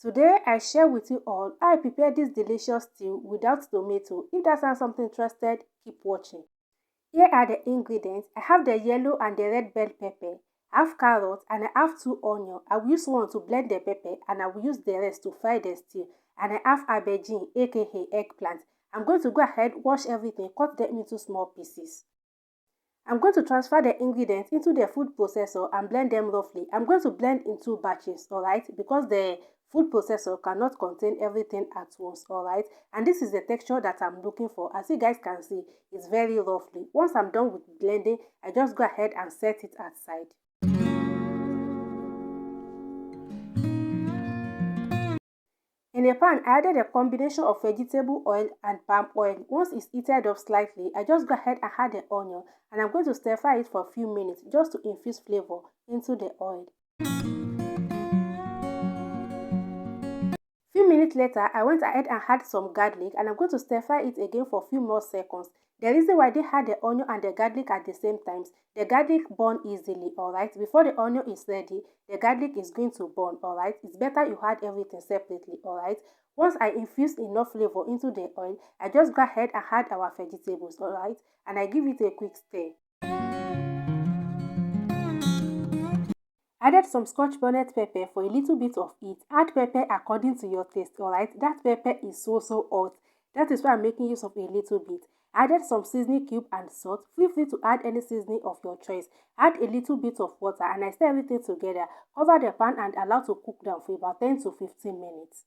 Today I share with you all how I prepare this delicious stew without tomato. If that sounds something interested, keep watching. Here are the ingredients. I have the yellow and the red bell pepper, I have carrots, and I have two onions. I will use one to blend the pepper and I will use the rest to fry the stew. And I have aubergine, aka eggplant. I'm going to go ahead, wash everything, cut them into small pieces. I'm going to transfer the ingredients into the food processor and blend them roughly. I'm going to blend in two batches, alright, because the food processor cannot contain everything at once, alright. And this is the texture that I'm looking for. As you guys can see, it's very roughly. Once I'm done with blending, I just go ahead and set it aside. In a pan, I added a combination of vegetable oil and palm oil. Once it's heated up slightly, I just go ahead and add the onion and I'm going to stir fry it for a few minutes just to infuse flavor into the oil. Few minutes later, I went ahead and had some garlic and I'm going to stir fry it again for a few more seconds. The reason why I did add the onion and the garlic at the same time, the garlic burn easily, alright. Before the onion is ready, the garlic is going to burn, alright. It's better you add everything separately, alright. Once I infuse enough flavor into the oil, I just go ahead and add our vegetables, alright, and I give it a quick stir. Added some scotch bonnet pepper for a little bit of heat. Add pepper according to your taste, alright? That pepper is so hot. That is why I'm making use of a little bit. Added some seasoning cube and salt. Feel free to add any seasoning of your choice. Add a little bit of water and I stir everything together. Cover the pan and allow to cook down for about 10 to 15 minutes.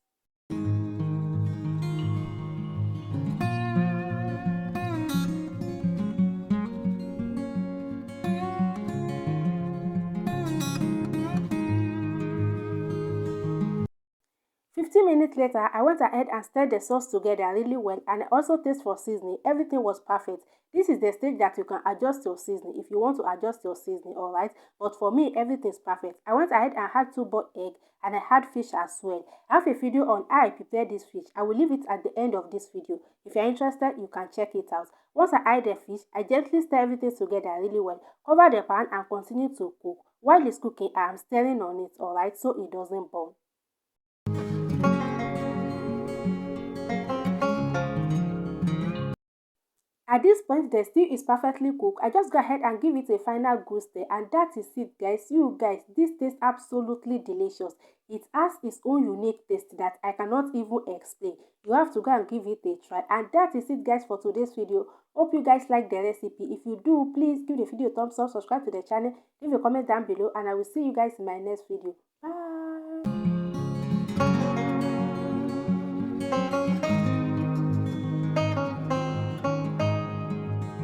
15 minutes later, I went ahead and stirred the sauce together really well and I also taste for seasoning. Everything was perfect. This is the stage that you can adjust your seasoning if you want to adjust your seasoning, alright? But for me, everything's perfect. I went ahead and had 2 boiled eggs and I had fish as well. I have a video on how I prepare this fish. I will leave it at the end of this video. If you're interested, you can check it out. Once I add the fish, I gently stir everything together really well. Cover the pan and continue to cook. While it's cooking, I am stirring on it, alright, so it doesn't burn. At this point, the stew is perfectly cooked. I just go ahead and give it a final good stir, and that is it, guys. You guys, this tastes absolutely delicious. It has its own unique taste that I cannot even explain. You have to go and give it a try. And that is it, guys, for today's video. Hope you guys like the recipe. If you do, please give the video a thumbs up, subscribe to the channel, leave a comment down below, and I will see you guys in my next video. Bye.